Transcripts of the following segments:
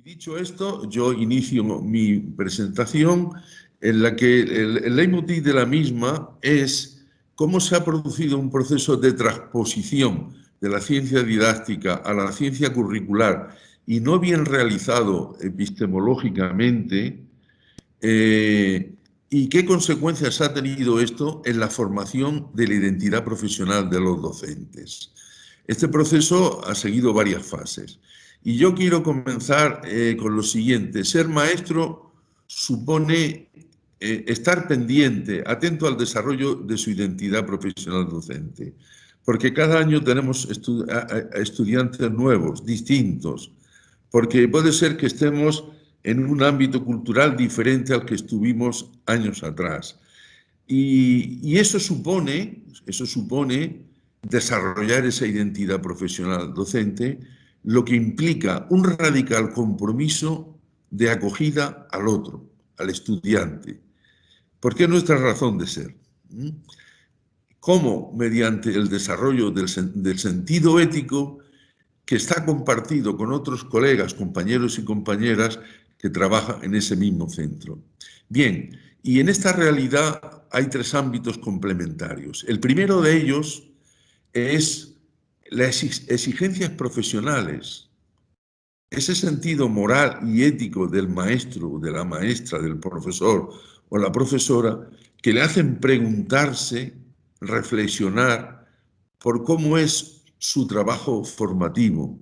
Dicho esto, yo inicio mi presentación en la que el leitmotiv de la misma es cómo se ha producido un proceso de transposición de la ciencia didáctica a la ciencia curricular y no bien realizado epistemológicamente, y qué consecuencias ha tenido esto en la formación de la identidad profesional de los docentes. Este proceso ha seguido varias fases. Y yo quiero comenzar con lo siguiente. Ser maestro supone estar pendiente, atento al desarrollo de su identidad profesional docente. Porque cada año tenemos estudiantes nuevos, distintos. Porque puede ser que estemos en un ámbito cultural diferente al que estuvimos años atrás. Y eso supone desarrollar esa identidad profesional docente, lo que implica un radical compromiso de acogida al otro, al estudiante, porque es nuestra razón de ser. Cómo mediante el desarrollo del sentido ético que está compartido con otros colegas, compañeros y compañeras que trabajan en ese mismo centro. Bien, y en esta realidad hay tres ámbitos complementarios. El primero de ellos es las exigencias profesionales, ese sentido moral y ético del maestro, de la maestra, del profesor o la profesora, que le hacen preguntarse, reflexionar por cómo es su trabajo formativo,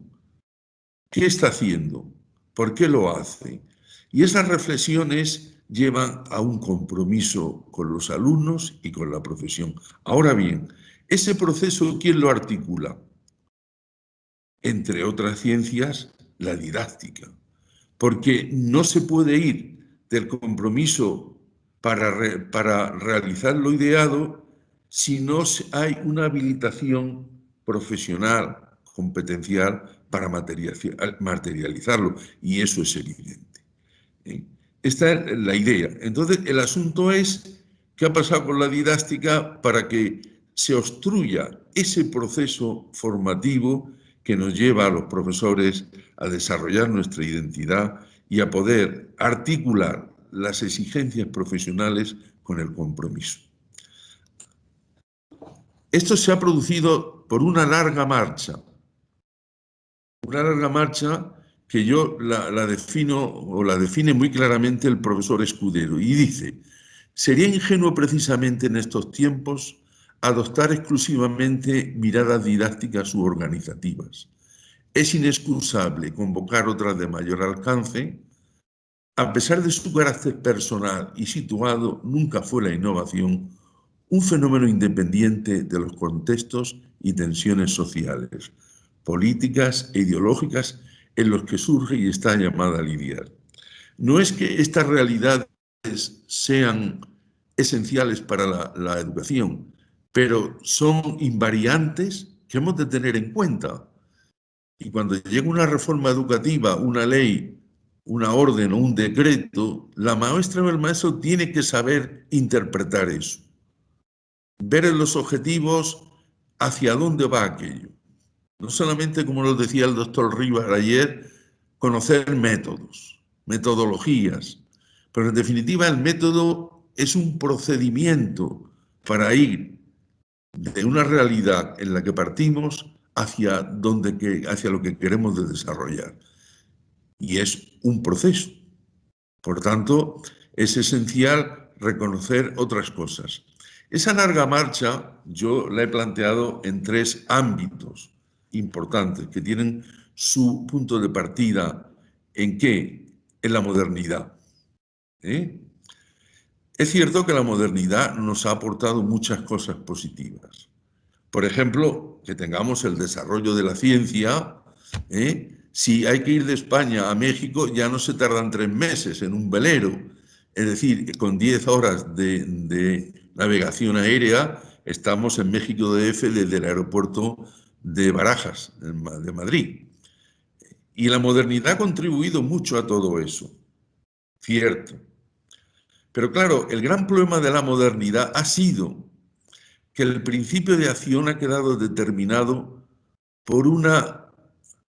qué está haciendo, por qué lo hace. Y esas reflexiones llevan a un compromiso con los alumnos y con la profesión. Ahora bien, ese proceso, ¿quién lo articula? Entre otras ciencias, la didáctica, porque no se puede ir del compromiso para realizar lo ideado si no hay una habilitación profesional, competencial, para materializarlo, y eso es evidente. Esta es la idea. Entonces, el asunto es qué ha pasado con la didáctica para que se obstruya ese proceso formativo que nos lleva a los profesores a desarrollar nuestra identidad y a poder articular las exigencias profesionales con el compromiso. Esto se ha producido por una larga marcha que yo la defino, o la define muy claramente el profesor Escudero, y dice: sería ingenuo precisamente en estos tiempos adoptar exclusivamente miradas didácticas u organizativas. Es inexcusable convocar otras de mayor alcance. A pesar de su carácter personal y situado, nunca fue la innovación un fenómeno independiente de los contextos y tensiones sociales, políticas e ideológicas en los que surge y está llamada a lidiar. No es que estas realidades sean esenciales para la educación, pero son invariantes que hemos de tener en cuenta. Y cuando llega una reforma educativa, una ley, una orden o un decreto, la maestra o el maestro tiene que saber interpretar eso, ver en los objetivos hacia dónde va aquello. No solamente, como lo decía el doctor Rivas ayer, conocer métodos, metodologías, pero en definitiva el método es un procedimiento para ir de una realidad en la que partimos hacia lo que queremos de desarrollar. Y es un proceso. Por tanto, es esencial reconocer otras cosas. Esa larga marcha yo la he planteado en tres ámbitos importantes que tienen su punto de partida. ¿En qué? En la modernidad. Es cierto que la modernidad nos ha aportado muchas cosas positivas. Por ejemplo, que tengamos el desarrollo de la ciencia. Si hay que ir de España a México, ya no se tardan 3 meses en un velero. Es decir, con 10 horas de navegación aérea, estamos en México DF desde el aeropuerto de Barajas, de Madrid. Y la modernidad ha contribuido mucho a todo eso, cierto. Pero claro, el gran problema de la modernidad ha sido que el principio de acción ha quedado determinado por una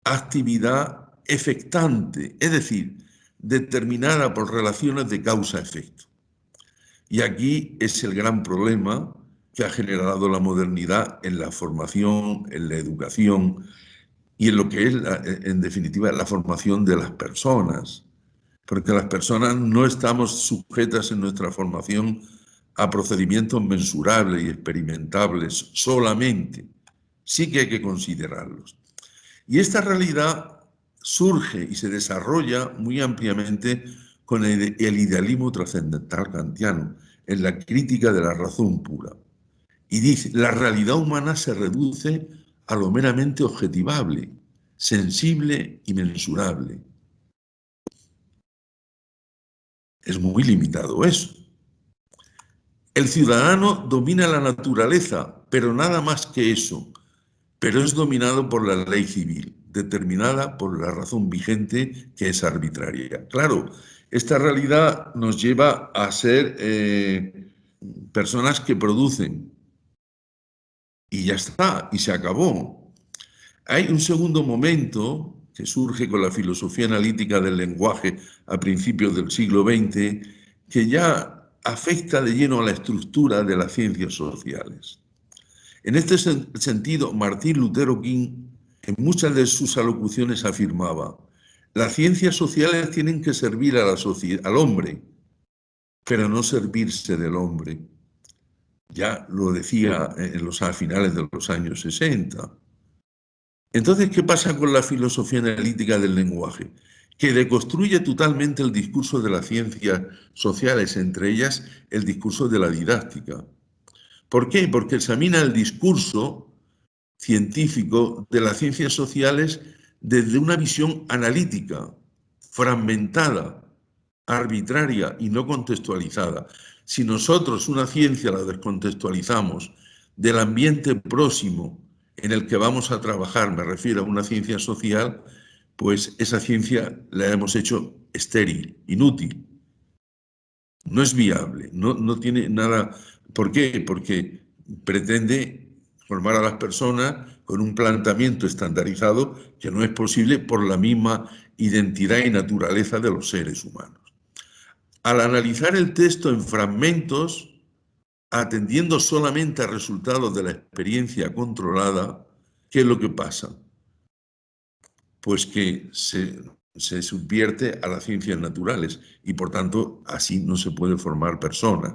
actividad efectante, es decir, determinada por relaciones de causa-efecto. Y aquí es el gran problema que ha generado la modernidad en la formación, en la educación y en lo que es, en definitiva, la formación de las personas. Porque las personas no estamos sujetas en nuestra formación a procedimientos mensurables y experimentables solamente. Sí que hay que considerarlos. Y esta realidad surge y se desarrolla muy ampliamente con el idealismo trascendental kantiano, en la crítica de la razón pura. Y dice, la realidad humana se reduce a lo meramente objetivable, sensible y mensurable. Es muy limitado eso. El ciudadano domina la naturaleza, pero nada más que eso, pero es dominado por la ley civil, determinada por la razón vigente, que es arbitraria. Claro, esta realidad nos lleva a ser personas que producen, y ya está, y se acabó. Hay un segundo momento que surge con la filosofía analítica del lenguaje a principios del siglo XX, que ya afecta de lleno a la estructura de las ciencias sociales. En este sentido, Martín Lutero King, en muchas de sus alocuciones, afirmaba: las ciencias sociales tienen que servir a al hombre, pero no servirse del hombre. Ya lo decía a finales de los años 60. Entonces, ¿qué pasa con la filosofía analítica del lenguaje? Que deconstruye totalmente el discurso de las ciencias sociales, entre ellas el discurso de la didáctica. ¿Por qué? Porque examina el discurso científico de las ciencias sociales desde una visión analítica, fragmentada, arbitraria y no contextualizada. Si nosotros una ciencia la descontextualizamos del ambiente próximo en el que vamos a trabajar, me refiero a una ciencia social, pues esa ciencia la hemos hecho estéril, inútil. No es viable, no tiene nada. ¿Por qué? Porque pretende formar a las personas con un planteamiento estandarizado que no es posible por la misma identidad y naturaleza de los seres humanos. Al analizar el texto en fragmentos, atendiendo solamente a resultados de la experiencia controlada, ¿qué es lo que pasa? Pues que se subvierte a las ciencias naturales y, por tanto, así no se puede formar personas,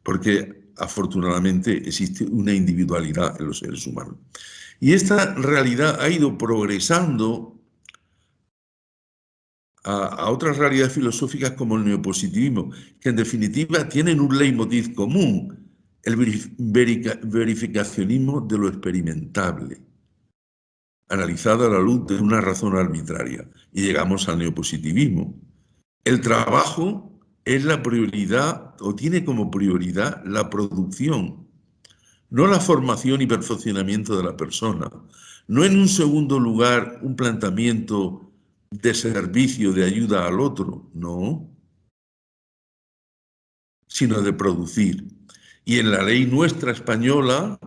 porque afortunadamente existe una individualidad en los seres humanos. Y esta realidad ha ido progresando a otras realidades filosóficas como el neopositivismo, que en definitiva tienen un leitmotiv común, el verificacionismo de lo experimentable, analizado a la luz de una razón arbitraria. Y llegamos al neopositivismo. El trabajo es la prioridad, o tiene como prioridad la producción, no la formación y perfeccionamiento de la persona. No en un segundo lugar un planteamiento de servicio, de ayuda al otro, no, sino de producir. Y en la ley nuestra española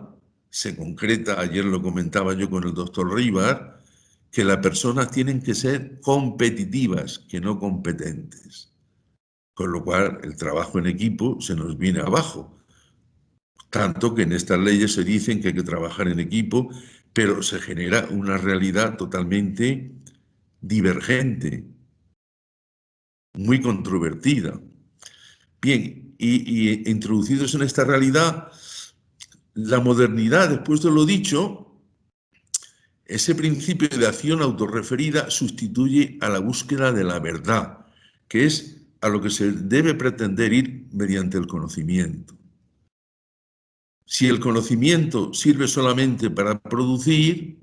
se concreta, ayer lo comentaba yo con el doctor Rivas, que las personas tienen que ser competitivas, que no competentes. Con lo cual el trabajo en equipo se nos viene abajo. Tanto que en estas leyes se dicen que hay que trabajar en equipo, pero se genera una realidad totalmente divergente, muy controvertida. Bien, y introducidos en esta realidad, la modernidad, después de lo dicho, ese principio de acción autorreferida sustituye a la búsqueda de la verdad, que es a lo que se debe pretender ir mediante el conocimiento. Si el conocimiento sirve solamente para producir,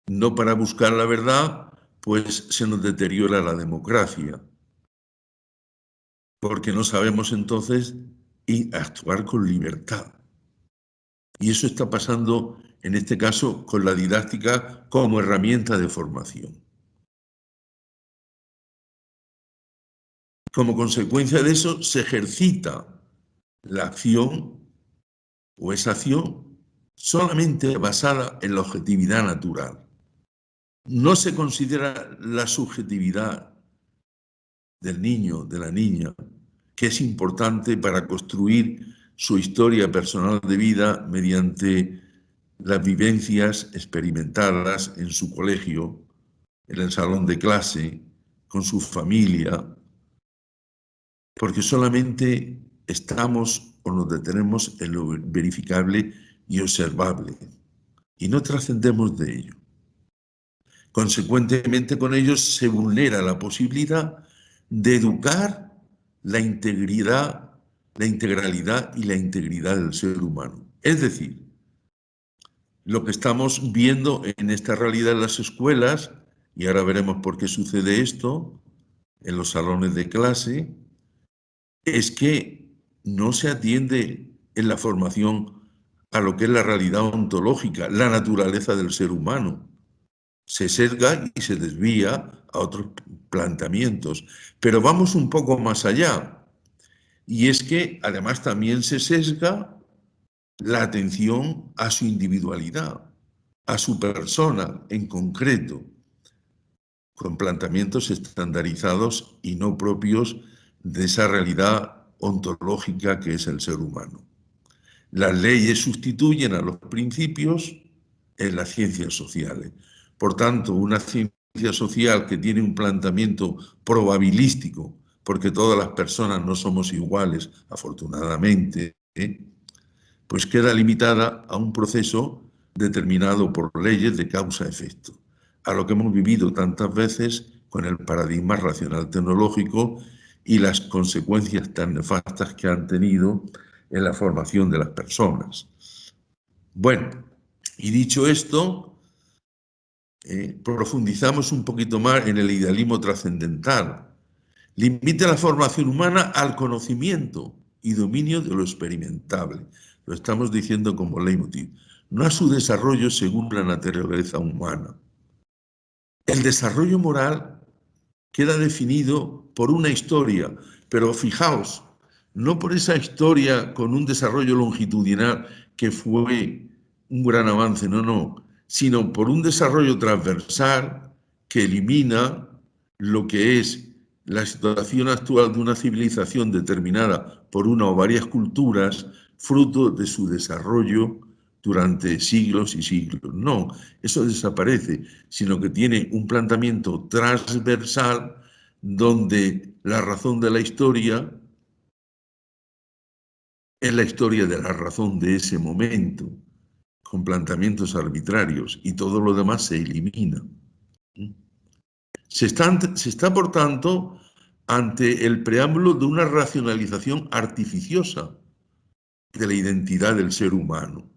no para buscar la verdad, pues se nos deteriora la democracia, porque no sabemos entonces actuar con libertad. Y eso está pasando, en este caso, con la didáctica como herramienta de formación. Como consecuencia de eso, se ejercita la acción o esa acción solamente basada en la objetividad natural. no se considera la subjetividad del niño, de la niña, que es importante para construir su historia personal de vida mediante las vivencias experimentadas en su colegio, en el salón de clase, con su familia, porque solamente estamos o nos detenemos en lo verificable y observable, y no trascendemos de ello. Consecuentemente, con ellos se vulnera la posibilidad de educar la integridad, la integralidad y la integridad del ser humano. Es decir, lo que estamos viendo en esta realidad en las escuelas, y ahora veremos por qué sucede esto, en los salones de clase, es que no se atiende en la formación a lo que es la realidad ontológica, la naturaleza del ser humano. Se sesga y se desvía a otros planteamientos. Pero vamos un poco más allá. Y es que además también se sesga la atención a su individualidad, a su persona en concreto, con planteamientos estandarizados y no propios de esa realidad ontológica que es el ser humano. Las leyes sustituyen a los principios en las ciencias sociales. Por tanto, una ciencia social que tiene un planteamiento probabilístico, porque todas las personas no somos iguales, afortunadamente, pues queda limitada a un proceso determinado por leyes de causa-efecto, a lo que hemos vivido tantas veces con el paradigma racional tecnológico y las consecuencias tan nefastas que han tenido en la formación de las personas. Bueno, y dicho esto, profundizamos un poquito más en el idealismo trascendental. Limita la formación humana al conocimiento y dominio de lo experimentable. Lo estamos diciendo como leitmotiv. No a su desarrollo según la naturaleza humana. El desarrollo moral queda definido por una historia, pero fijaos, no por esa historia con un desarrollo longitudinal que fue un gran avance, no, sino por un desarrollo transversal que elimina lo que es la situación actual de una civilización determinada por una o varias culturas, fruto de su desarrollo durante siglos y siglos. No, eso desaparece, sino que tiene un planteamiento transversal donde la razón de la historia es la historia de la razón de ese momento, con planteamientos arbitrarios, y todo lo demás se elimina. Se está, por tanto, ante el preámbulo de una racionalización artificiosa de la identidad del ser humano,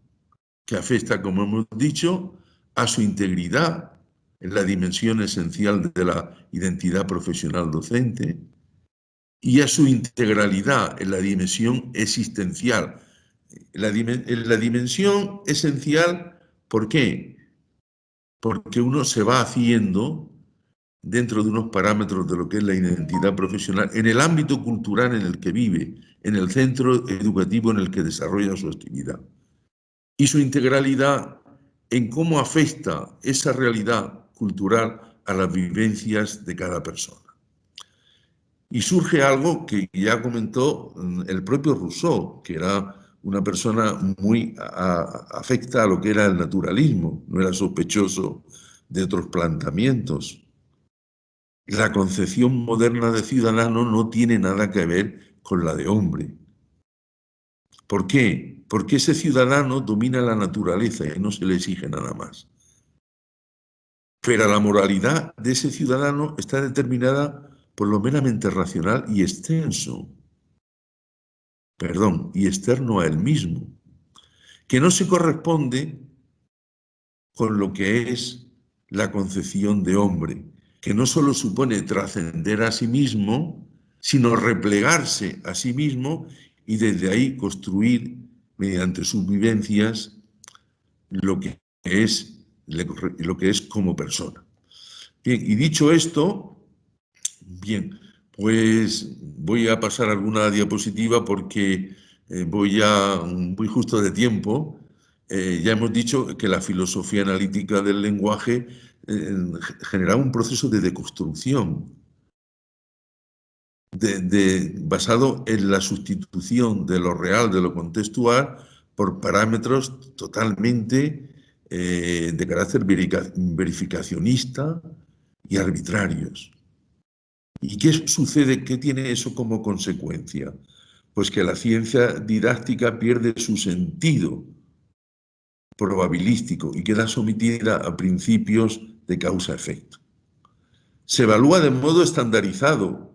que afecta, como hemos dicho, a su integridad en la dimensión esencial de la identidad profesional docente y a su integralidad en la dimensión existencial. En la dimensión esencial, ¿por qué? Porque uno se va haciendo dentro de unos parámetros de lo que es la identidad profesional, en el ámbito cultural en el que vive, en el centro educativo en el que desarrolla su actividad. Y su integralidad en cómo afecta esa realidad cultural a las vivencias de cada persona. Y surge algo que ya comentó el propio Rousseau, que era una persona muy afecta a lo que era el naturalismo, no era sospechoso de otros planteamientos. La concepción moderna de ciudadano no tiene nada que ver con la de hombre. ¿Por qué? Porque ese ciudadano domina la naturaleza y no se le exige nada más. Pero la moralidad de ese ciudadano está determinada por lo meramente racional y extenso, y externo a él mismo, que no se corresponde con lo que es la concepción de hombre, que no solo supone trascender a sí mismo, sino replegarse a sí mismo y desde ahí construir, mediante sus vivencias, lo que es como persona. Bien, y dicho esto, bien, pues voy a pasar alguna diapositiva porque voy justo de tiempo. Ya hemos dicho que la filosofía analítica del lenguaje generaba un proceso de deconstrucción basado en la sustitución de lo real, de lo contextual, por parámetros totalmente de carácter verificacionista y arbitrarios. ¿Y qué sucede? ¿Qué tiene eso como consecuencia? Pues que la ciencia didáctica pierde su sentido probabilístico y queda sometida a principios de causa-efecto. Se evalúa de modo estandarizado.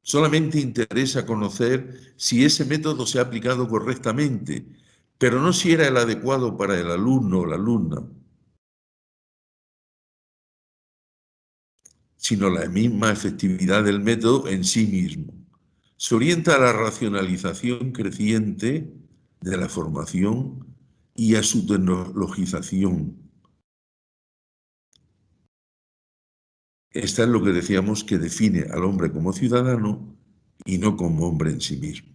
Solamente interesa conocer si ese método se ha aplicado correctamente, pero no si era el adecuado para el alumno o la alumna, sino la misma efectividad del método en sí mismo. Se orienta a la racionalización creciente de la formación y a su tecnologización. Esta es lo que decíamos que define al hombre como ciudadano y no como hombre en sí mismo.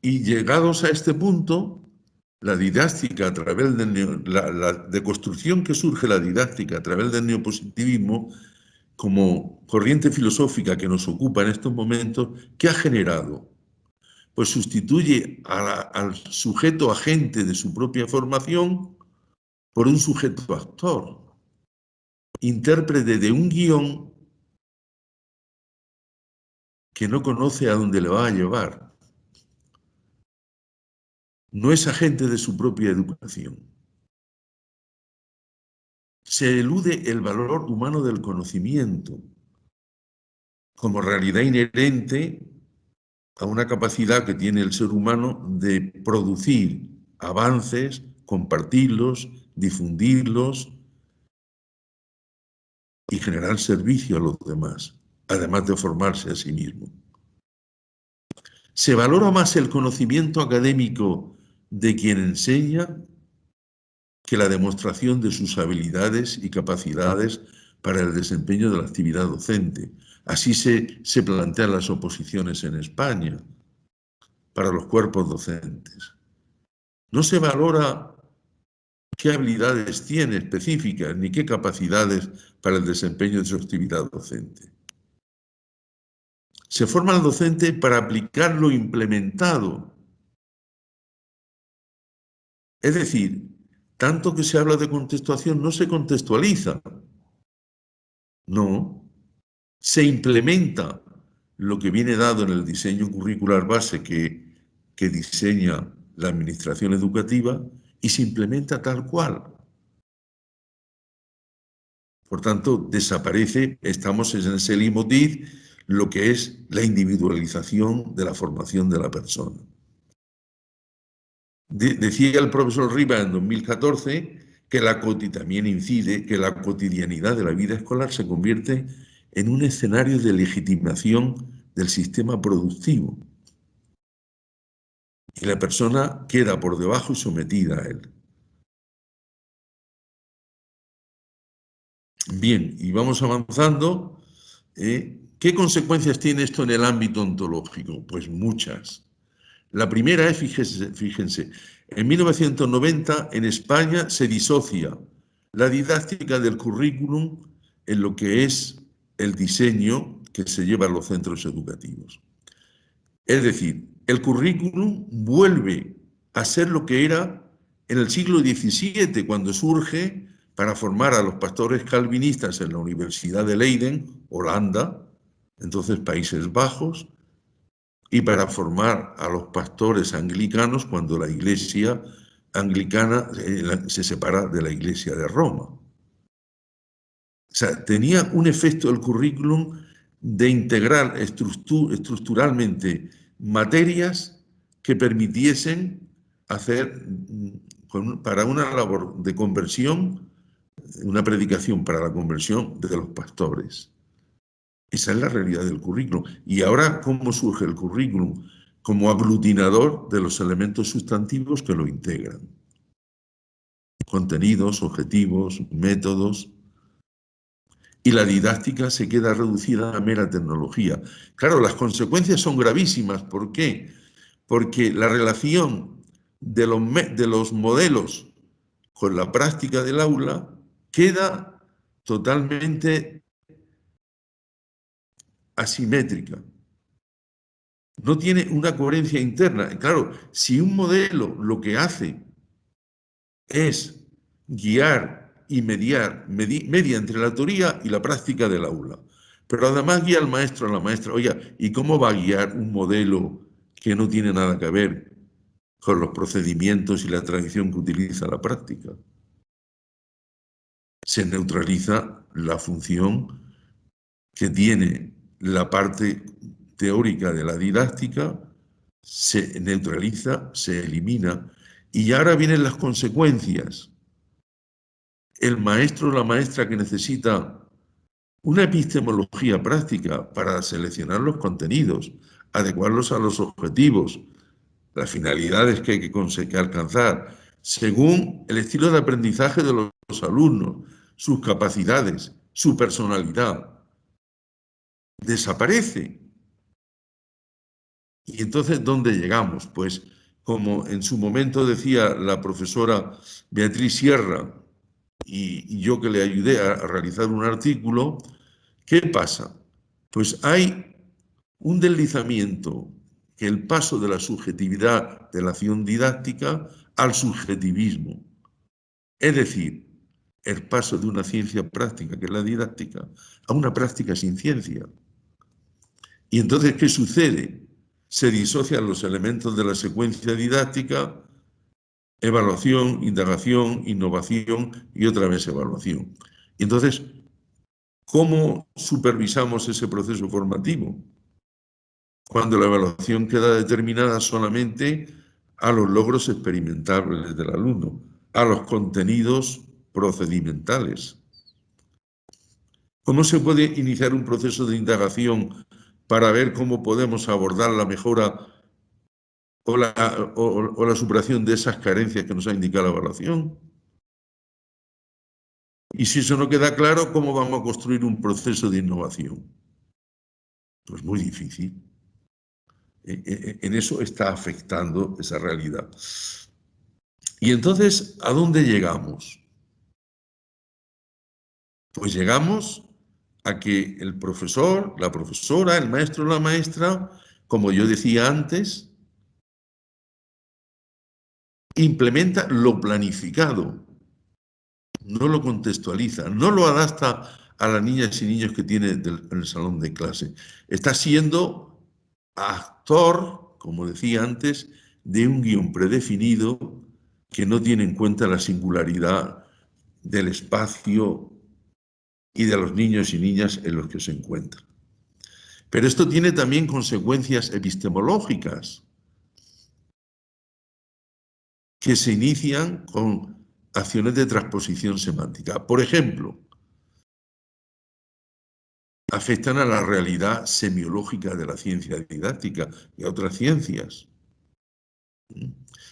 Y llegados a este punto, la didáctica a través del la deconstrucción que surge la didáctica a través del neopositivismo como corriente filosófica que nos ocupa en estos momentos, ¿qué ha generado? Pues sustituye al sujeto agente de su propia formación por un sujeto actor, intérprete de un guión que no conoce a dónde le va a llevar. No es agente de su propia educación. Se elude el valor humano del conocimiento como realidad inherente a una capacidad que tiene el ser humano de producir avances, compartirlos, difundirlos y generar servicio a los demás, además de formarse a sí mismo. Se valora más el conocimiento académico de quien enseña que la demostración de sus habilidades y capacidades para el desempeño de la actividad docente. Así se plantean las oposiciones en España para los cuerpos docentes. No se valora qué habilidades tiene específicas ni qué capacidades para el desempeño de su actividad docente. Se forma al docente para aplicar lo implementado. Es decir, tanto que se habla de contextuación, no se contextualiza. No, se implementa lo que viene dado en el diseño curricular base que diseña la administración educativa y se implementa tal cual. Por tanto, desaparece, estamos en ese leitmotiv, lo que es la individualización de la formación de la persona. Decía el profesor Riva en 2014 que también incide que la cotidianidad de la vida escolar se convierte en un escenario de legitimación del sistema productivo y la persona queda por debajo y sometida a él. Bien, y vamos avanzando. ¿Qué consecuencias tiene esto en el ámbito ontológico? Pues muchas. La primera es, fíjense, en 1990 en España se disocia la didáctica del currículum en lo que es el diseño que se lleva a los centros educativos. Es decir, el currículum vuelve a ser lo que era en el siglo XVII, cuando surge para formar a los pastores calvinistas en la Universidad de Leiden, Holanda, entonces Países Bajos, y para formar a los pastores anglicanos cuando la iglesia anglicana se separa de la iglesia de Roma. O sea, tenía un efecto el currículum de integrar estructuralmente materias que permitiesen hacer para una labor de conversión, una predicación para la conversión de los pastores. Esa es la realidad del currículum. Y ahora, ¿cómo surge el currículum? Como aglutinador de los elementos sustantivos que lo integran. Contenidos, objetivos, métodos. Y la didáctica se queda reducida a mera tecnología. Claro, las consecuencias son gravísimas. ¿Por qué? Porque la relación de los modelos con la práctica del aula queda totalmente asimétrica. No tiene una coherencia interna. Claro, si un modelo lo que hace es guiar y media entre la teoría y la práctica del aula, pero además guía al maestro, a la maestra. Oiga, ¿y cómo va a guiar un modelo que no tiene nada que ver con los procedimientos y la tradición que utiliza la práctica? Se neutraliza la función que tiene la parte teórica de la didáctica, se neutraliza, se elimina, y ahora vienen las consecuencias. El maestro o la maestra que necesita una epistemología práctica para seleccionar los contenidos, adecuarlos a los objetivos, las finalidades que hay que alcanzar, según el estilo de aprendizaje de los alumnos, sus capacidades, su personalidad, desaparece. Y entonces, ¿dónde llegamos? Pues, como en su momento decía la profesora Beatriz Sierra, y yo que le ayudé a realizar un artículo, ¿qué pasa? Pues hay un deslizamiento, que el paso de la subjetividad de la acción didáctica al subjetivismo. Es decir, el paso de una ciencia práctica, que es la didáctica, a una práctica sin ciencia. Y entonces, ¿qué sucede? Se disocian los elementos de la secuencia didáctica: evaluación, indagación, innovación y otra vez evaluación. Y entonces, ¿cómo supervisamos ese proceso formativo? Cuando la evaluación queda determinada solamente a los logros experimentables del alumno, a los contenidos procedimentales. ¿Cómo se puede iniciar un proceso de indagación para ver cómo podemos abordar la mejora o la superación de esas carencias que nos ha indicado la evaluación? Y si eso no queda claro, ¿cómo vamos a construir un proceso de innovación? Pues muy difícil. En eso está afectando esa realidad. Y entonces, ¿a dónde llegamos? Pues llegamos a que el profesor, la profesora, el maestro o la maestra, como yo decía antes, implementa lo planificado, no lo contextualiza, no lo adapta a las niñas y niños que tiene en el salón de clase. Está siendo actor, como decía antes, de un guión predefinido que no tiene en cuenta la singularidad del espacio y de los niños y niñas en los que se encuentran. Pero esto tiene también consecuencias epistemológicas que se inician con acciones de transposición semántica. Por ejemplo, afectan a la realidad semiológica de la ciencia didáctica y a otras ciencias.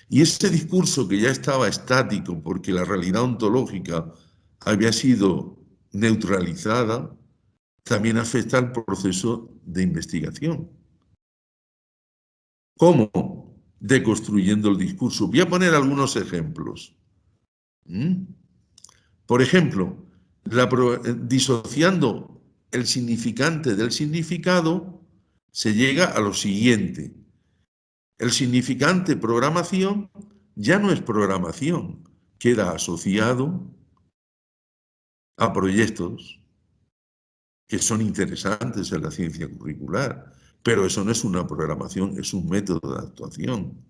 Y ese discurso, que ya estaba estático porque la realidad ontológica había sido neutralizada, también afecta al proceso de investigación. ¿Cómo? Deconstruyendo el discurso. Voy a poner algunos ejemplos. Por ejemplo, disociando el significante del significado, se llega a lo siguiente. El significante programación ya no es programación, queda asociado a proyectos que son interesantes en la ciencia curricular, pero eso no es una programación, es un método de actuación.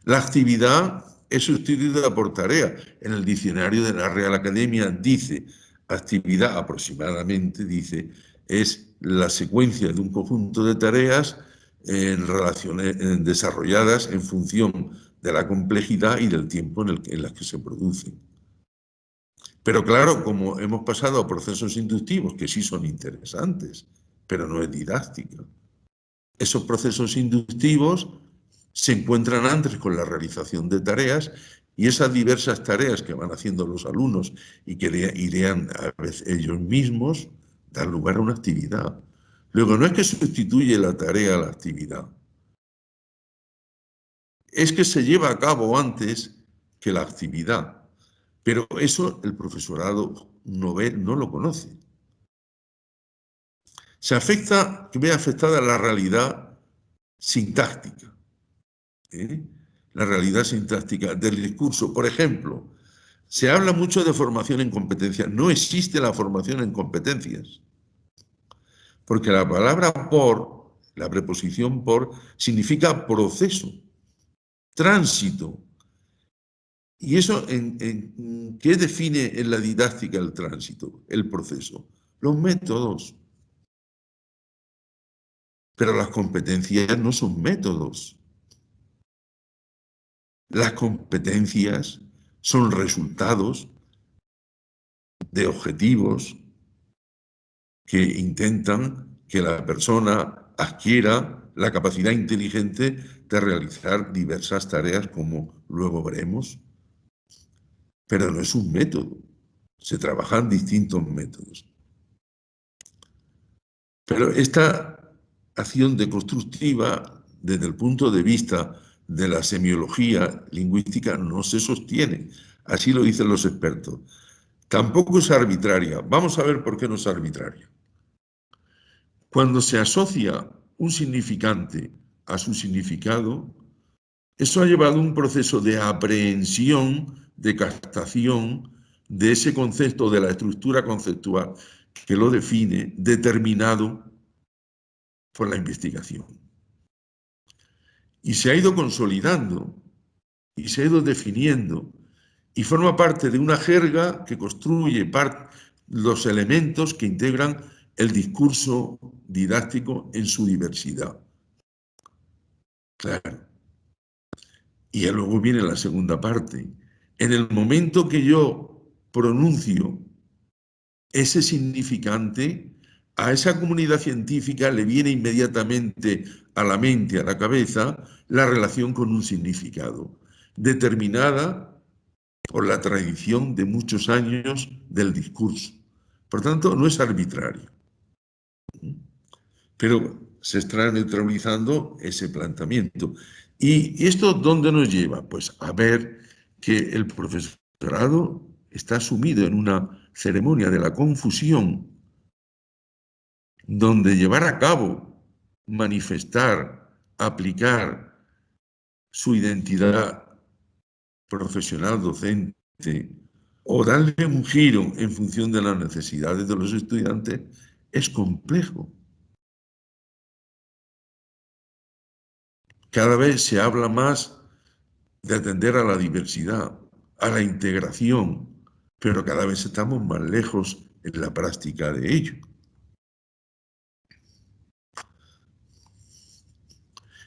La actividad es sustituida por tarea. En el diccionario de la Real Academia dice, actividad aproximadamente, dice, es la secuencia de un conjunto de tareas en relaciones desarrolladas en función de la complejidad y del tiempo en las que se producen. Pero claro, como hemos pasado a procesos inductivos, que sí son interesantes, pero no es didáctica, esos procesos inductivos se encuentran antes con la realización de tareas, y esas diversas tareas que van haciendo los alumnos y que idean a veces ellos mismos dan lugar a una actividad. Luego, no es que sustituye la tarea a la actividad, es que se lleva a cabo antes que la actividad. Pero eso el profesorado no ve, no lo conoce. Ve afectada la realidad sintáctica, ¿eh? La realidad sintáctica del discurso. Por ejemplo, se habla mucho de formación en competencias. No existe la formación en competencias, porque la palabra por, la preposición por, significa proceso, tránsito. ¿Y eso qué define en la didáctica el tránsito, el proceso? Los métodos. Pero las competencias no son métodos. Las competencias son resultados de objetivos que intentan que la persona adquiera la capacidad inteligente de realizar diversas tareas, como luego veremos. Pero no es un método. Se trabajan distintos métodos. Pero esta acción deconstructiva, desde el punto de vista de la semiología lingüística, no se sostiene. Así lo dicen los expertos. Tampoco es arbitraria. Vamos a ver por qué no es arbitraria. Cuando se asocia un significante a su significado, eso ha llevado a un proceso de aprehensión, de captación de ese concepto, de la estructura conceptual que lo define, determinado por la investigación. Y se ha ido consolidando y se ha ido definiendo y forma parte de una jerga que construye los elementos que integran el discurso didáctico en su diversidad. Claro. Y luego viene la segunda parte. En el momento que yo pronuncio ese significante, a esa comunidad científica le viene inmediatamente a la mente, a la cabeza, la relación con un significado, determinada por la tradición de muchos años del discurso. Por tanto, no es arbitrario. Pero se está neutralizando ese planteamiento. ¿Y esto dónde nos lleva? Pues a ver que el profesorado está sumido en una ceremonia de la confusión, donde llevar a cabo, manifestar, aplicar su identidad profesional docente o darle un giro en función de las necesidades de los estudiantes es complejo. Cada vez se habla más de atender a la diversidad, a la integración, pero cada vez estamos más lejos en la práctica de ello.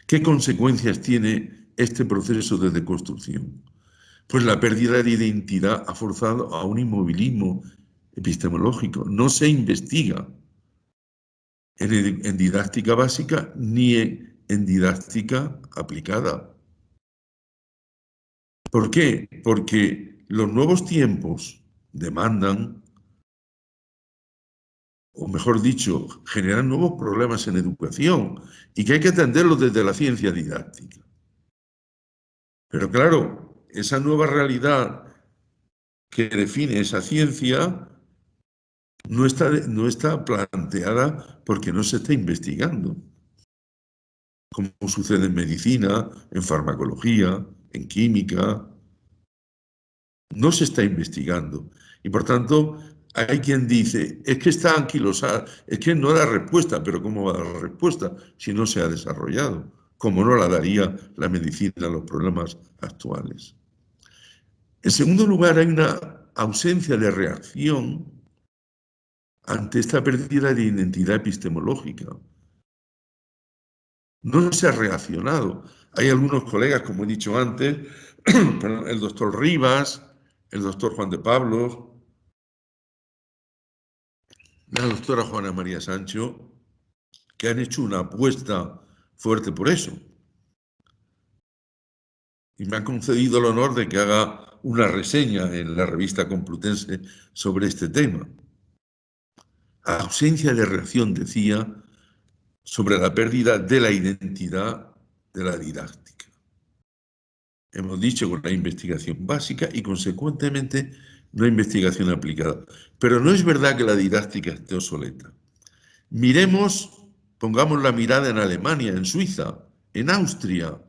¿Qué consecuencias tiene este proceso de deconstrucción? Pues la pérdida de identidad ha forzado a un inmovilismo epistemológico. No se investiga en didáctica básica ni en didáctica aplicada. ¿Por qué? Porque los nuevos tiempos demandan, o mejor dicho, generan nuevos problemas en educación y que hay que atenderlos desde la ciencia didáctica. Pero claro, esa nueva realidad que define esa ciencia no está planteada porque no se está investigando, como sucede en medicina, en farmacología, en química. No se está investigando. Y por tanto, hay quien dice, es que está anquilosada, es que no da respuesta, pero ¿cómo va a dar respuesta si no se ha desarrollado? Como no la daría la medicina a los problemas actuales. En segundo lugar, hay una ausencia de reacción ante esta pérdida de identidad epistemológica. No se ha reaccionado. Hay algunos colegas, como he dicho antes, el doctor Rivas, el doctor Juan de Pablos, la doctora Juana María Sancho, que han hecho una apuesta fuerte por eso. Y me han concedido el honor de que haga una reseña en la revista Complutense sobre este tema. Ausencia de reacción, decía, sobre la pérdida de la identidad de la didáctica. hemos dicho, con la investigación básica y, consecuentemente, no investigación aplicada. Pero no es verdad que la didáctica esté obsoleta. Miremos, pongamos la mirada en Alemania, en Suiza, en Austria.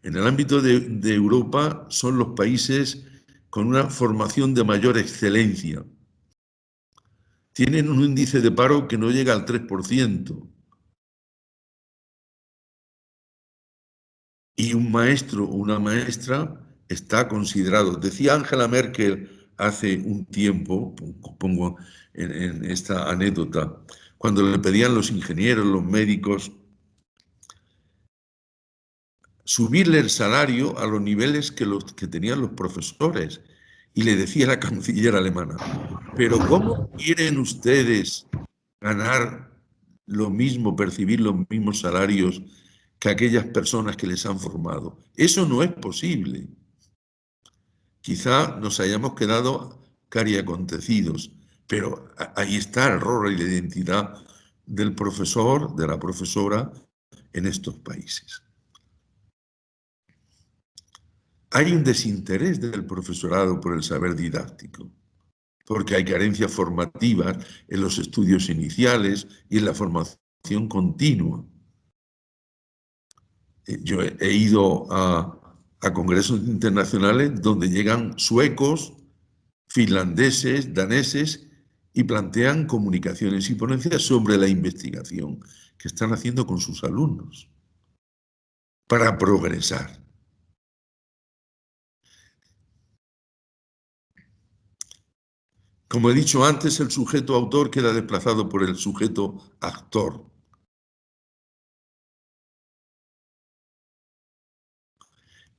En el ámbito de Europa son los países con una formación de mayor excelencia. Tienen un índice de paro que no llega al 3%. Y un maestro o una maestra está considerado. Decía Angela Merkel hace un tiempo, pongo en esta anécdota, cuando le pedían los ingenieros, los médicos, subirle el salario a los niveles que tenían los profesores. Y le decía la canciller alemana, pero ¿cómo quieren ustedes ganar lo mismo, percibir los mismos salarios que aquellas personas que les han formado? Eso no es posible. Quizá nos hayamos quedado cariacontecidos, pero ahí está el rol y la identidad del profesor, de la profesora en estos países. Hay un desinterés del profesorado por el saber didáctico, porque hay carencias formativas en los estudios iniciales y en la formación continua. Yo he ido a congresos internacionales donde llegan suecos, finlandeses, daneses, y plantean comunicaciones y ponencias sobre la investigación que están haciendo con sus alumnos para progresar. Como he dicho antes, el sujeto autor queda desplazado por el sujeto actor.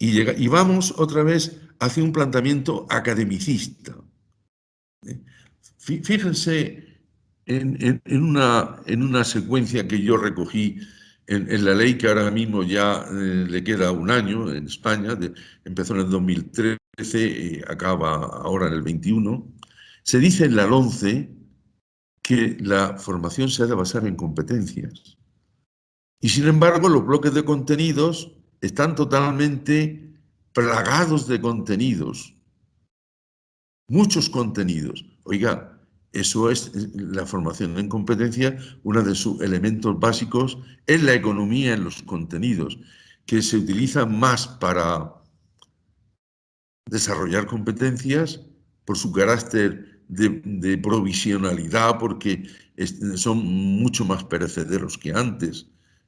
Y vamos otra vez hacia un planteamiento academicista. Fíjense en una secuencia que yo recogí en la ley que ahora mismo ya le queda un año en España, empezó en el 2013 y acaba ahora en el 21. Se dice en la LOMCE que la formación se ha de basar en competencias. Y sin embargo, los bloques de contenidos están totalmente plagados de contenidos, muchos contenidos. Oiga, eso es la formación en competencia, uno de sus elementos básicos es la economía en los contenidos, que se utilizan más para desarrollar competencias por su carácter de provisionalidad, porque son mucho más perecederos que antes.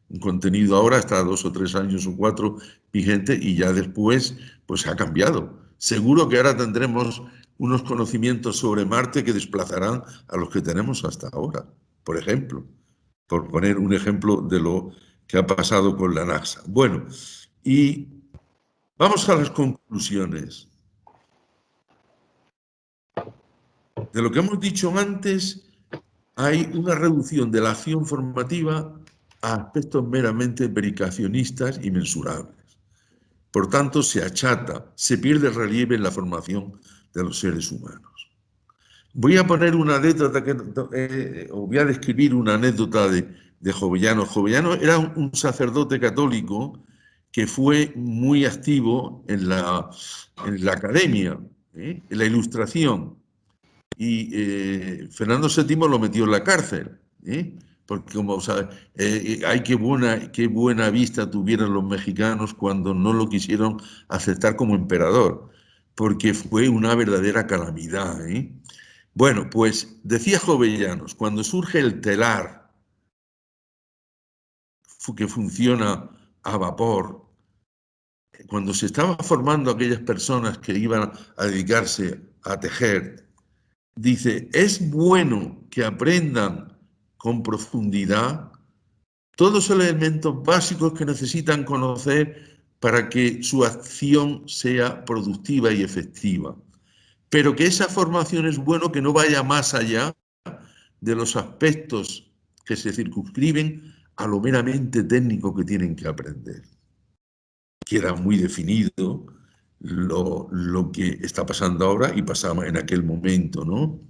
Un contenido ahora está 2 o 3 años o 4 vigente y ya después pues ha cambiado. Seguro que ahora tendremos unos conocimientos sobre Marte que desplazarán a los que tenemos hasta ahora, por ejemplo, por poner un ejemplo de lo que ha pasado con la NASA. Bueno, y vamos a las conclusiones. De lo que hemos dicho antes, hay una reducción de la acción formativa a aspectos meramente verificacionistas y mensurables. Por tanto, se achata, se pierde relieve en la formación de los seres humanos. Voy a poner una anécdota, o voy a describir una anécdota de Jovellano. Jovellano era un sacerdote católico que fue muy activo en la academia, en la ilustración. Y Fernando VII lo metió en la cárcel, porque como sabes, qué buena vista tuvieron los mexicanos cuando no lo quisieron aceptar como emperador, porque fue una verdadera calamidad. Bueno, pues decía Jovellanos, cuando surge el telar que funciona a vapor, cuando se estaban formando aquellas personas que iban a dedicarse a tejer, dice, es bueno que aprendan con profundidad todos los elementos básicos que necesitan conocer para que su acción sea productiva y efectiva. Pero que esa formación es bueno que no vaya más allá de los aspectos que se circunscriben a lo meramente técnico que tienen que aprender. Queda muy definido lo que está pasando ahora y pasaba en aquel momento, ¿no?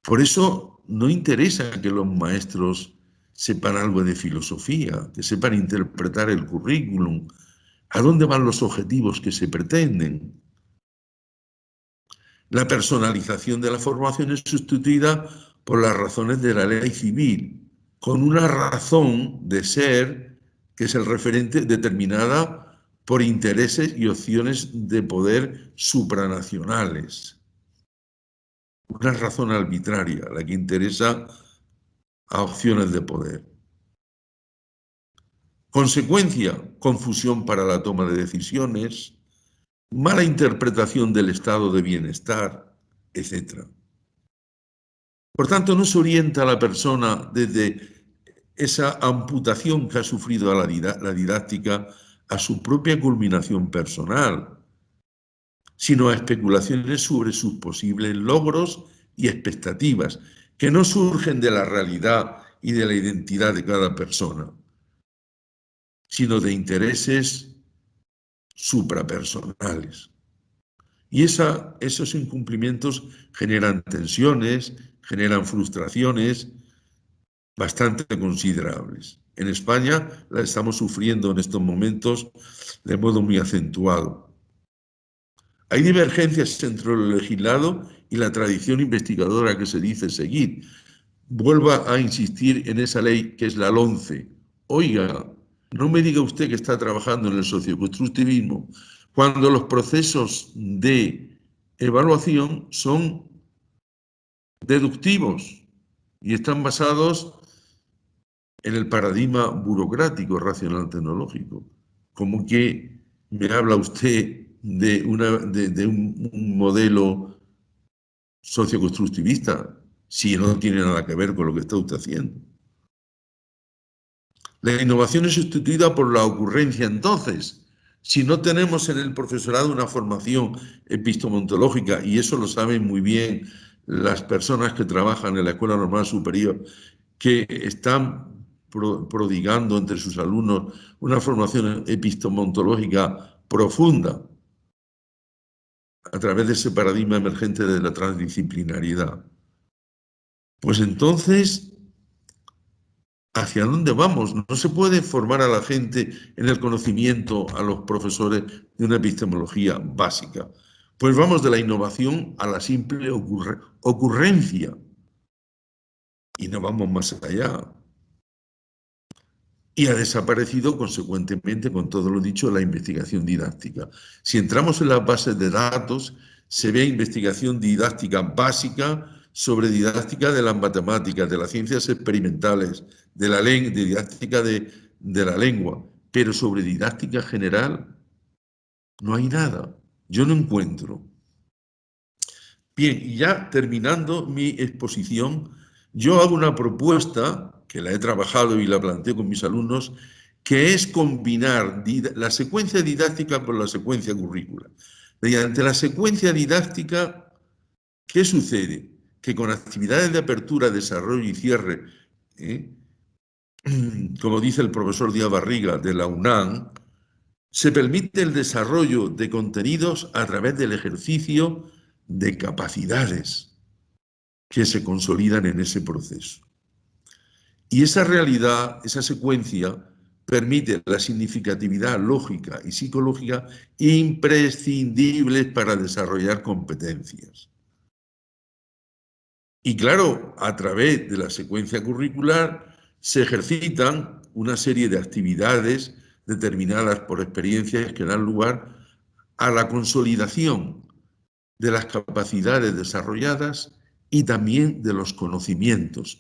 Por eso no interesa que los maestros sepan algo de filosofía, que sepan interpretar el currículum. ¿A dónde van los objetivos que se pretenden? La personalización de la formación es sustituida por las razones de la ley civil, con una razón de ser que es el referente determinada por intereses y opciones de poder supranacionales. Una razón arbitraria, la que interesa a opciones de poder. Consecuencia, confusión para la toma de decisiones, mala interpretación del estado de bienestar, etc. Por tanto, no se orienta a la persona desde esa amputación que ha sufrido a la didáctica a su propia culminación personal, sino a especulaciones sobre sus posibles logros y expectativas, que no surgen de la realidad y de la identidad de cada persona, sino de intereses suprapersonales. Y esos incumplimientos generan tensiones, generan frustraciones bastante considerables. En España la estamos sufriendo en estos momentos de modo muy acentuado. Hay divergencias entre lo legislado y la tradición investigadora que se dice seguir. Vuelva a insistir en esa ley que es la LOMCE. Oiga, no me diga usted que está trabajando en el socioconstructivismo cuando los procesos de evaluación son deductivos y están basados en el paradigma burocrático racional tecnológico. Como que me habla usted de un modelo socioconstructivista si no tiene nada que ver con lo que está usted haciendo. La innovación es sustituida por la ocurrencia. Entonces, si no tenemos en el profesorado una formación epistemológica, y eso lo saben muy bien las personas que trabajan en la Escuela Normal Superior, que están prodigando entre sus alumnos una formación epistemológica profunda a través de ese paradigma emergente de la transdisciplinariedad, pues entonces, ¿hacia dónde vamos? No se puede formar a la gente en el conocimiento, a los profesores, de una epistemología básica. Pues vamos de la innovación a la simple ocurrencia y no vamos más allá. Y ha desaparecido, consecuentemente, con todo lo dicho, la investigación didáctica. Si entramos en las bases de datos, se ve investigación didáctica básica sobre didáctica de las matemáticas, de las ciencias experimentales, de la didáctica de la lengua, pero sobre didáctica general no hay nada. Yo no encuentro. Bien, y ya terminando mi exposición, yo hago una propuesta, que la he trabajado y la planteo con mis alumnos, que es combinar la secuencia didáctica con la secuencia curricular. Mediante la secuencia didáctica, ¿qué sucede? Que con actividades de apertura, desarrollo y cierre, como dice el profesor Díaz Barriga de la UNAM, se permite el desarrollo de contenidos a través del ejercicio de capacidades que se consolidan en ese proceso. Y esa realidad, esa secuencia, permite la significatividad lógica y psicológica imprescindibles para desarrollar competencias. Y claro, a través de la secuencia curricular se ejercitan una serie de actividades determinadas por experiencias que dan lugar a la consolidación de las capacidades desarrolladas y también de los conocimientos.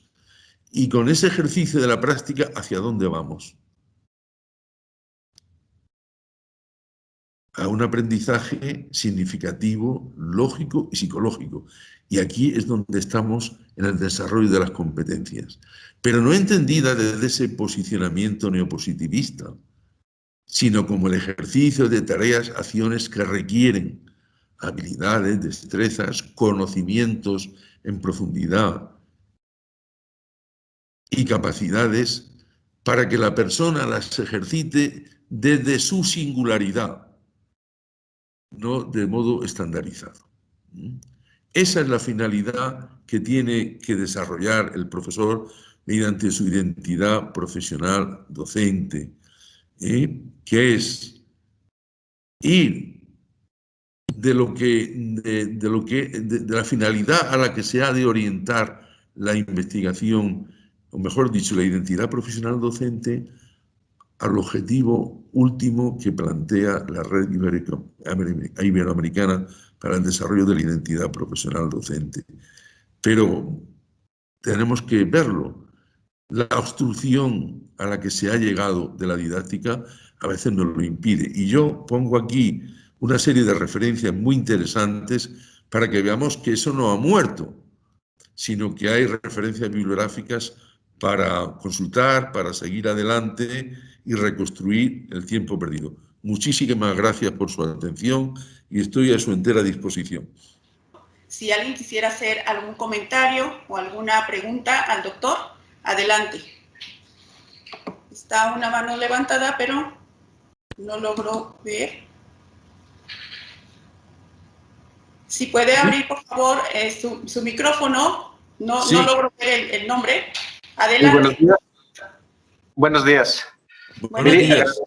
Y con ese ejercicio de la práctica, ¿hacia dónde vamos? A un aprendizaje significativo, lógico y psicológico. Y aquí es donde estamos en el desarrollo de las competencias. Pero no entendida desde ese posicionamiento neopositivista, sino como el ejercicio de tareas, acciones que requieren habilidades, destrezas, conocimientos en profundidad y capacidades para que la persona las ejercite desde su singularidad, no de modo estandarizado. Esa es la finalidad que tiene que desarrollar el profesor mediante su identidad profesional docente, que es ir de la finalidad a la que se ha de orientar la investigación, o mejor dicho, la identidad profesional docente, al objetivo último que plantea la Red Iberoamericana para el Desarrollo de la Identidad Profesional Docente. Pero tenemos que verlo. La obstrucción a la que se ha llegado de la didáctica a veces nos lo impide. Y yo pongo aquí una serie de referencias muy interesantes para que veamos que eso no ha muerto, sino que hay referencias bibliográficas para consultar, para seguir adelante y reconstruir el tiempo perdido. Muchísimas gracias por su atención y estoy a su entera disposición. Si alguien quisiera hacer algún comentario o alguna pregunta al doctor, adelante. Está una mano levantada, pero no logro ver. Si puede abrir, por favor, su micrófono. No logro ver el nombre. Adelante. Sí, buenos días. Buenos días.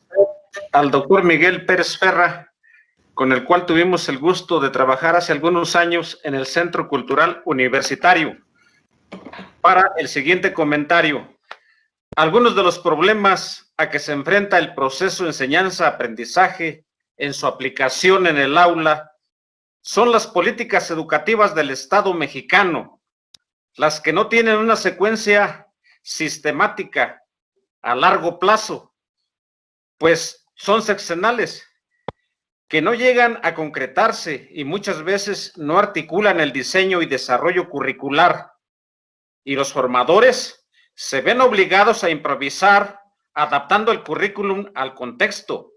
Al doctor Miguel Pérez Ferra, con el cual tuvimos el gusto de trabajar hace algunos años en el Centro Cultural Universitario. Para el siguiente comentario, algunos de los problemas a que se enfrenta el proceso de enseñanza-aprendizaje en su aplicación en el aula son las políticas educativas del Estado mexicano, las que no tienen una secuencia sistemática a largo plazo, pues son sexenales, que no llegan a concretarse y muchas veces no articulan el diseño y desarrollo curricular, y los formadores se ven obligados a improvisar adaptando el currículum al contexto.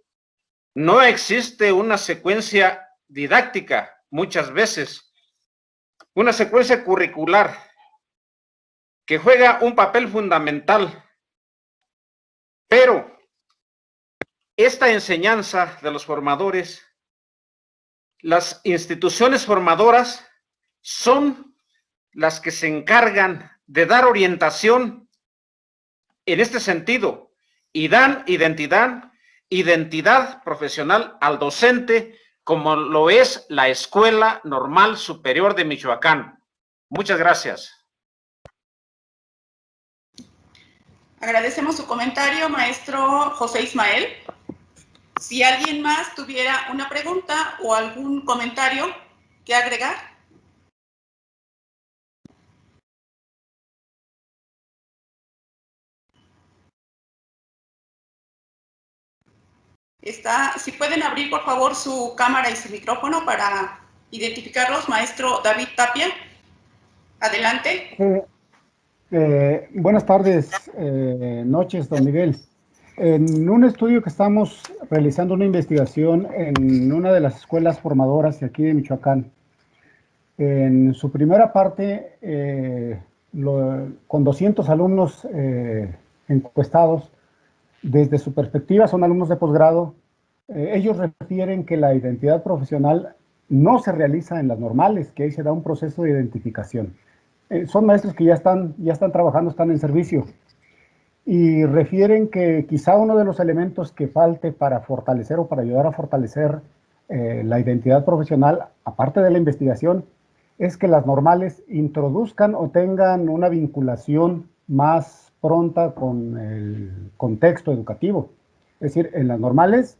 No existe una secuencia didáctica muchas veces, una secuencia curricular que juega un papel fundamental, pero esta enseñanza de los formadores, las instituciones formadoras son las que se encargan de dar orientación en este sentido y dan identidad profesional al docente, como lo es la Escuela Normal Superior de Michoacán. Muchas gracias. Agradecemos su comentario, maestro José Ismael. Si alguien más tuviera una pregunta o algún comentario que agregar. Si pueden abrir, por favor, su cámara y su micrófono para identificarlos, maestro David Tapia. Adelante. Buenas tardes, noches, don Miguel. En un estudio que estamos realizando, una investigación en una de las escuelas formadoras de aquí de Michoacán, en su primera parte, con 200 alumnos encuestados, desde su perspectiva son alumnos de posgrado, ellos refieren que la identidad profesional no se realiza en las normales, que ahí se da un proceso de identificación. Son maestros que ya están trabajando, están en servicio, y refieren que quizá uno de los elementos que falte para fortalecer o para ayudar a fortalecer la identidad profesional, aparte de la investigación, es que las normales introduzcan o tengan una vinculación más pronta con el contexto educativo. Es decir, en las normales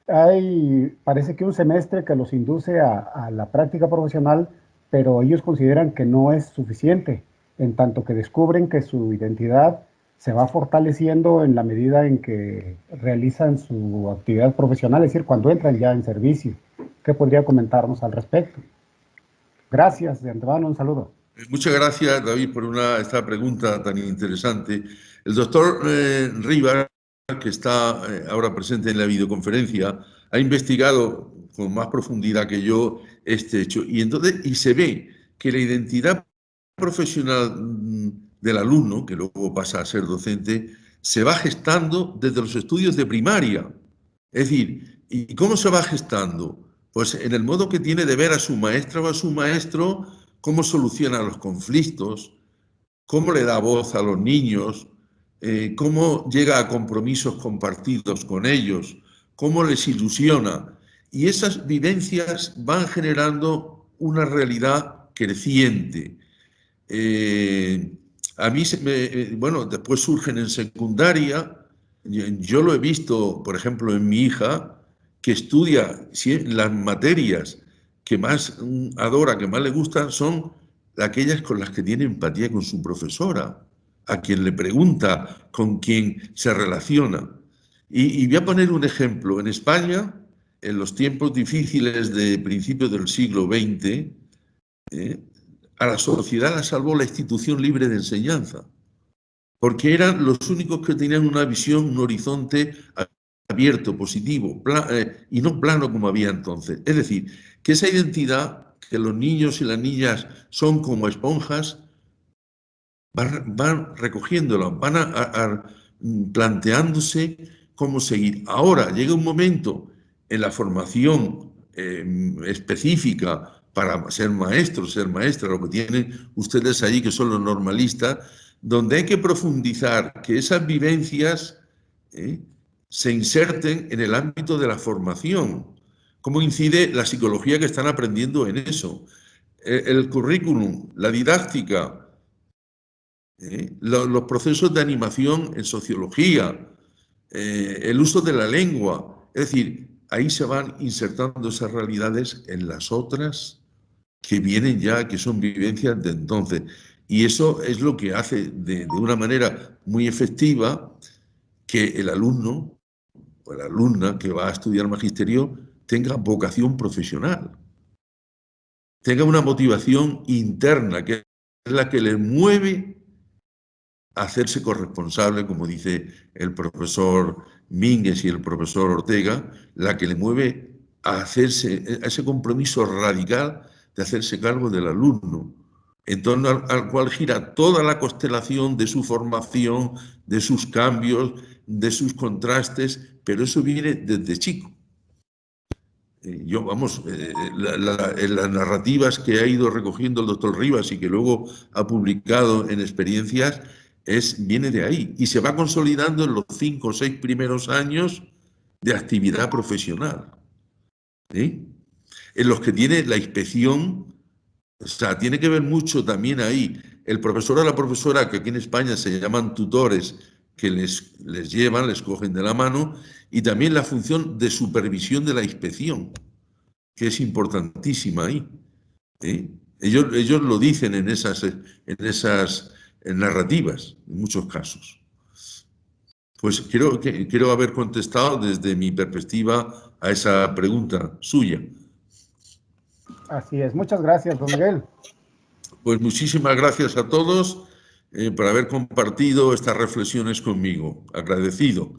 parece que un semestre que los induce a la práctica profesional, pero ellos consideran que no es suficiente, en tanto que descubren que su identidad se va fortaleciendo en la medida en que realizan su actividad profesional, es decir, cuando entran ya en servicio. ¿Qué podría comentarnos al respecto? Gracias, de antemano, un saludo. Muchas gracias, David, por esta pregunta tan interesante. El doctor Rivas, que está ahora presente en la videoconferencia, ha investigado con más profundidad que yo este hecho, y se ve que la identidad profesional del alumno, que luego pasa a ser docente, se va gestando desde los estudios de primaria. Es decir, ¿y cómo se va gestando? Pues en el modo que tiene de ver a su maestra o a su maestro, cómo soluciona los conflictos, cómo le da voz a los niños, cómo llega a compromisos compartidos con ellos, cómo les ilusiona. y esas vivencias van generando una realidad creciente. A mí, bueno, después surgen en secundaria. Yo lo he visto, por ejemplo, en mi hija, que estudia las materias que más adora, que más le gustan, son aquellas con las que tiene empatía con su profesora, a quien le pregunta, con quien se relaciona. Y voy a poner un ejemplo. En España, en los tiempos difíciles de principios del siglo XX, a la sociedad la salvó la institución libre de enseñanza, porque eran los únicos que tenían una visión, un horizonte abierto, positivo, y no plano como había entonces. Es decir, que esa identidad, que los niños y las niñas son como esponjas, van recogiéndola, van planteándose cómo seguir. Ahora llega un momento en la formación específica para ser maestro, ser maestra, lo que tienen ustedes allí, que son los normalistas, donde hay que profundizar, que esas vivencias se inserten en el ámbito de la formación. ¿Cómo incide la psicología que están aprendiendo en eso? El currículum, la didáctica, los procesos de animación en sociología, el uso de la lengua. Es decir, ahí se van insertando esas realidades en las otras que vienen ya, que son vivencias de entonces. Y eso es lo que hace de una manera muy efectiva que el alumno o la alumna que va a estudiar magisterio tenga vocación profesional, tenga una motivación interna, que es la que le mueve a hacerse corresponsable, como dice el profesor Mínguez y el profesor Ortega, la que le mueve a hacerse a ese compromiso radical de hacerse cargo del alumno, en torno al cual gira toda la constelación de su formación, de sus cambios, de sus contrastes, pero eso viene desde chico. Yo, vamos, en las narrativas que ha ido recogiendo el doctor Rivas y que luego ha publicado en Experiencias, viene de ahí y se va consolidando en los 5 o 6 primeros años de actividad profesional, en los que tiene la inspección. O sea, tiene que ver mucho también ahí el profesor o la profesora, que aquí en España se llaman tutores, que les llevan, les cogen de la mano, y también la función de supervisión de la inspección, que es importantísima ahí. Ellos lo dicen en esas narrativas, en muchos casos. Pues quiero haber contestado desde mi perspectiva a esa pregunta suya. Así es. Muchas gracias, don Miguel. Pues muchísimas gracias a todos por haber compartido estas reflexiones conmigo. Agradecido.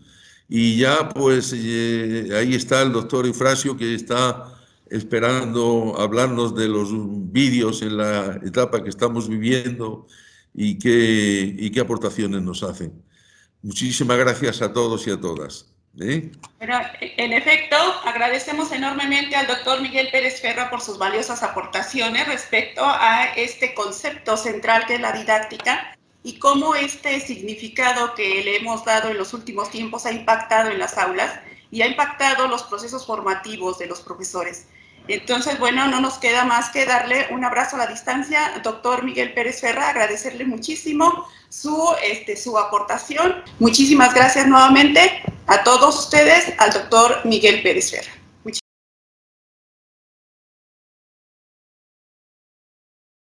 Y ya, pues, ahí está el doctor Eufrasio, que está esperando hablarnos de los vídeos en la etapa que estamos viviendo y qué aportaciones nos hacen. Muchísimas gracias a todos y a todas. Pero, en efecto, agradecemos enormemente al doctor Miguel Pérez Ferra por sus valiosas aportaciones respecto a este concepto central que es la didáctica y cómo este significado que le hemos dado en los últimos tiempos ha impactado en las aulas y ha impactado los procesos formativos de los profesores. Entonces, bueno, no nos queda más que darle un abrazo a la distancia, doctor Miguel Pérez Ferra, agradecerle muchísimo su aportación. Muchísimas gracias nuevamente a todos ustedes, al doctor Miguel Pérez Ferra.